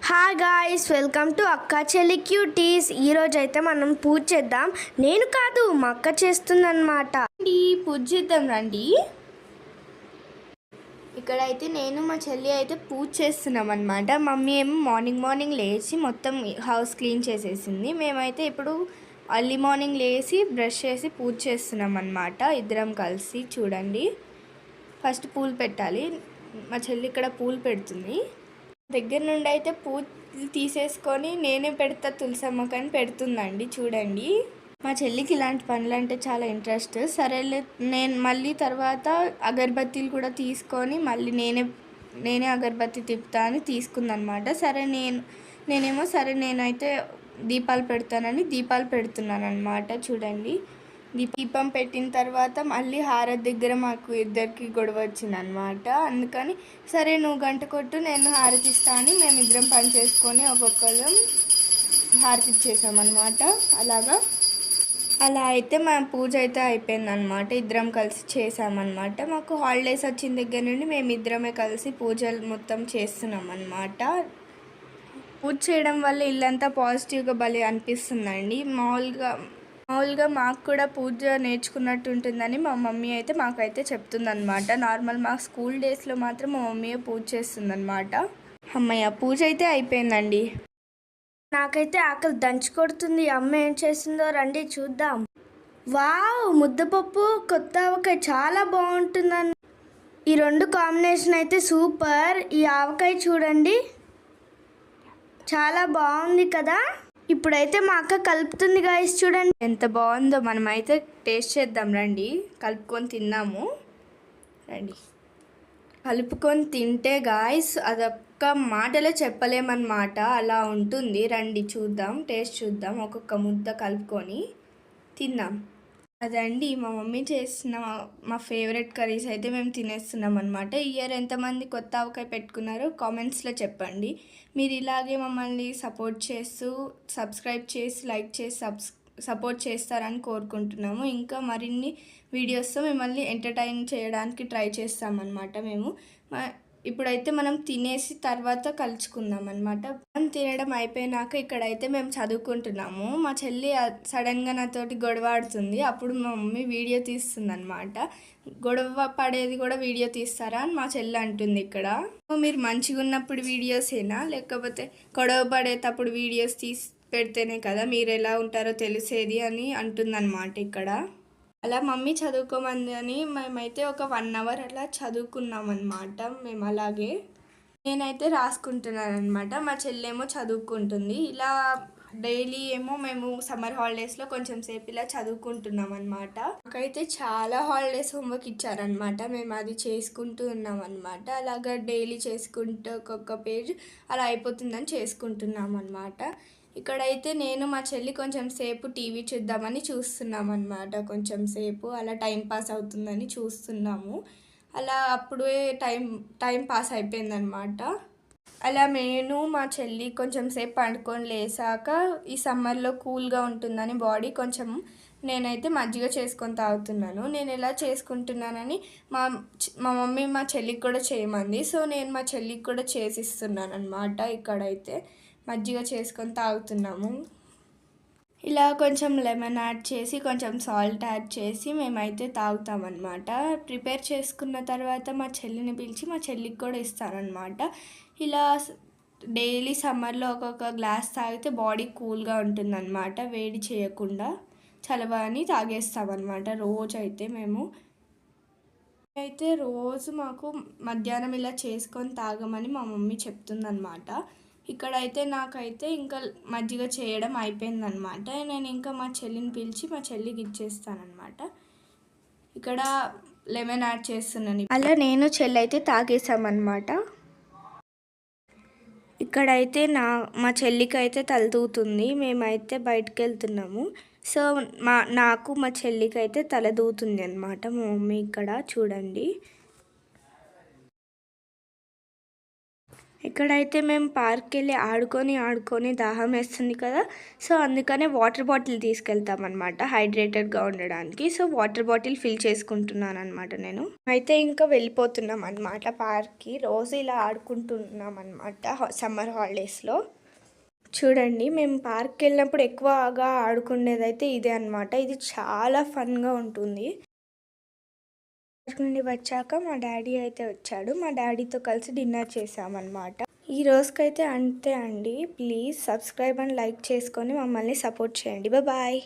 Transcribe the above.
Hi guys, welcome to అక్క చెల్లి cuties. ఈరోజు అయితే మనం పూజ చేద్దాం. నేను కాదు, మా అక్క చేస్తుందన్నమాట. పూజ చేద్దాం రండి. ఇక్కడైతే నేను మా చెల్లి అయితే పూజ చేస్తున్నాం అనమాట. మమ్మీ ఏమో మార్నింగ్ లేచి మొత్తం హౌస్ క్లీన్ చేసేసింది. మేమైతే ఇప్పుడు అర్లీ మార్నింగ్ లేచి బ్రష్ చేసి పూజ చేస్తున్నాం అనమాట. ఇద్దరం కలిసి చూడండి. ఫస్ట్ పూలు పెట్టాలి. మా చెల్లి ఇక్కడ పూలు పెడుతుంది. దగ్గర నుండి అయితే పూలు తీసేసుకొని నేనే పెడతా తులసమ్మకని పెడుతుందండి. చూడండి, మా చెల్లికి ఇలాంటి పనులు అంటే చాలా ఇంట్రెస్ట్. సరేలే, నేను మళ్ళీ తర్వాత అగరబత్తీలు కూడా తీసుకొని మళ్ళీ నేనే అగరబత్తి తిప్పుతా అని తీసుకుందనమాట. నేనైతే దీపాలు పెడతానని దీపాలు పెడుతున్నాను అనమాట. చూడండి, దీపం పెట్టిన తర్వాత మళ్ళీ హారతి దగ్గర మాకు ఇద్దరికి గొడవ వచ్చిందనమాట. అందుకని సరే నువ్వు గంట కొట్టు, నేను హారతి ఇస్తా అని మేమిద్దరం పని చేసుకొని ఒక్కొక్కరం హారతి ఇచ్చేసామన్నమాట. అలా అయితే మా పూజ అయితే అయిపోయిందనమాట. ఇద్దరం కలిసి చేసామన్నమాట. మాకు హాలిడేస్ వచ్చిన దగ్గర నుండి మేమిద్దరమే కలిసి పూజలు మొత్తం చేస్తున్నాం అన్నమాట. పూజ చేయడం వల్ల ఇల్లంతా పాజిటివ్గా భలే అనిపిస్తుందండి. మామూలుగా మాకు కూడా పూజ నేర్చుకున్నట్టు ఉంటుందని మా మమ్మీ అయితే మాకైతే చెప్తుందనమాట. నార్మల్ మా స్కూల్ డేస్లో మాత్రం మా మమ్మీ పూజ చేస్తుందనమాట. అమ్మయ్య, పూజ అయితే అయిపోయిందండి. నాకైతే ఆకలి దంచి కొడుతుంది. అమ్మ ఏం చేసిందో రండి చూద్దాం. వావ్, ముద్దపప్పు కొత్త ఆవకాయ చాలా బాగుంటుందండి. ఈ రెండు కాంబినేషన్ అయితే సూపర్. ఈ ఆవకాయ చూడండి, చాలా బాగుంది కదా. ఇప్పుడైతే మా అక్క కలుపుతుంది గాయస్, చూడండి ఎంత బాగుందో. మనమైతే టేస్ట్ చేద్దాం రండి. కలుపుకొని తిన్నాము రండి. కలుపుకొని తింటే గాయస్ అదొక్క మాటలో చెప్పలేమన్నమాట, అలా ఉంటుంది. రండి చూద్దాం, టేస్ట్ చూద్దాం. ఒక్కొక్క ముద్ద కలుపుకొని తిన్నాం. అదండి మా మమ్మీ చేసిన మా ఫేవరెట్ కర్రీస్ అయితే మేము తినేస్తున్నాం అనమాట. ఇయర్ ఎంతమంది కొత్త ఆవకాయ పెట్టుకున్నారో కామెంట్స్లో చెప్పండి. మీరు ఇలాగే మమ్మల్ని సపోర్ట్ చేస్తూ సబ్స్క్రైబ్ చేసి లైక్ చేసి సపోర్ట్ చేస్తారని కోరుకుంటున్నాము. ఇంకా మరిన్ని వీడియోస్తో మిమ్మల్ని ఎంటర్టైన్ చేయడానికి ట్రై చేస్తామన్నమాట మేము. ఇప్పుడైతే మనం తినేసి తర్వాత కలుసుకుందాం అనమాట. మనం తినడం అయిపోయినాక ఇక్కడైతే మేము చదువుకుంటున్నాము. మా చెల్లి సడన్గా నాతోటి గొడవ ఆడుతుంది. అప్పుడు మా మమ్మీ వీడియో తీస్తుంది అనమాట. గొడవ పడేది కూడా వీడియో తీస్తారా అని మా చెల్లి అంటుంది. ఇక్కడ మీరు మంచిగా ఉన్నప్పుడు వీడియోసేనా, లేకపోతే గొడవ పడేటప్పుడు వీడియోస్ తీసి పెడితేనే కదా మీరు ఎలా ఉంటారో తెలిసేది అని అంటుందన్నమాట. ఇక్కడ అలా మమ్మీ చదువుకోమంది అని మేమైతే ఒక 1 అవర్ అలా చదువుకున్నాం అనమాట. మేము అలాగే నేనైతే రాసుకుంటున్నాను అనమాట. మా చెల్లెమో చదువుకుంటుంది. ఇలా డైలీ ఏమో మేము సమ్మర్ హాలిడేస్లో కొంచెం సేపు ఇలా చదువుకుంటున్నాం అనమాట. మాకైతే చాలా హాలిడేస్ హోంవర్క్ ఇచ్చారనమాట. మేము అది చేసుకుంటూ ఉన్నాం అనమాట. అలాగా డైలీ చేసుకుంటూ ఒక్కొక్క పేజ్ అలా అయిపోతుందని చేసుకుంటున్నాం అనమాట. ఇక్కడైతే నేను మా చెల్లి కొంచెం సేపు టీవీ చూద్దామని చూస్తున్నాం అనమాట. కొంచెం సేపు అలా టైం పాస్ అవుతుందని చూస్తున్నాము. అలా అప్పుడే టైం పాస్ అయిపోయిందనమాట. అలా నేను మా చెల్లి కొంచెం సేపు పండుకొని లేసాక ఈ సమ్మర్లో కూల్గా ఉంటుందని బాడీ కొంచెం నేనైతే మజ్జిగ చేసుకొని తాగుతున్నాను. నేను ఎలా చేసుకుంటున్నానని మా మమ్మీ మా చెల్లికి కూడా చేయమంది. సో నేను మా చెల్లికి కూడా చేసిస్తున్నాను అనమాట. ఇక్కడైతే మజ్జిగ చేసుకొని తాగుతున్నాము. ఇలా కొంచెం లెమన్ యాడ్ చేసి కొంచెం సాల్ట్ యాడ్ చేసి మేమైతే తాగుతామన్నమాట. ప్రిపేర్ చేసుకున్న తర్వాత మా చెల్లిని పిలిచి మా చెల్లికి కూడా ఇస్తానన్నమాట. ఇలా డైలీ సమ్మర్లో ఒక్కొక్క గ్లాస్ తాగితే బాడీ కూల్గా ఉంటుందన్నమాట. వేడి చేయకుండా చలవని తాగేస్తామన్నమాట. రోజు మాకు మధ్యాహ్నం ఇలా చేసుకొని తాగమని మా మమ్మీ చెప్తుందన్నమాట. ఇక్కడైతే నాకైతే ఇంకా మజ్జిగ చేయడం అయిపోయిందనమాట. నేను ఇంకా మా చెల్లిని పిలిచి మా చెల్లికి ఇచ్చేస్తానమాట. ఇక్కడ లెమన్ యాడ్ చేస్తున్నాను. అలా నేను చెల్లి అయితే తాగేసామన్నమాట. ఇక్కడైతే మా చెల్లికి అయితే తలదూతుంది. మేమైతే బయటకు వెళ్తున్నాము. సో నాకు మా చెల్లికి అయితే తల దూతుంది అనమాట. మా మమ్మీ ఇక్కడ చూడండి. ఇక్కడైతే మేము పార్క్కి వెళ్ళి ఆడుకొని దాహం వేస్తుంది కదా, సో అందుకనే వాటర్ బాటిల్ తీసుకెళ్తాం అనమాట హైడ్రేటెడ్గా ఉండడానికి. సో వాటర్ బాటిల్ ఫిల్ చేసుకుంటున్నాను అనమాట నేను. అయితే ఇంకా వెళ్ళిపోతున్నాం అనమాట పార్క్కి. రోజు ఇలా ఆడుకుంటున్నాం అనమాట సమ్మర్ హాలిడేస్లో. చూడండి, మేము పార్క్కి వెళ్ళినప్పుడు ఎక్కువగా ఆడుకునేదైతే ఇదే అనమాట. ఇది చాలా ఫన్గా ఉంటుంది. పార్క్ నుండి వచ్చాక మా డాడీ అయితే వచ్చాడు. మా డాడీతో కలిసి డిన్నర్ చేసామన్నమాట. ఈ రోజుకైతే అంతే అండి. ప్లీజ్ సబ్స్క్రైబ్ అండ్ లైక్ చేసుకొని మమ్మల్ని సపోర్ట్ చేయండి. బాయ్.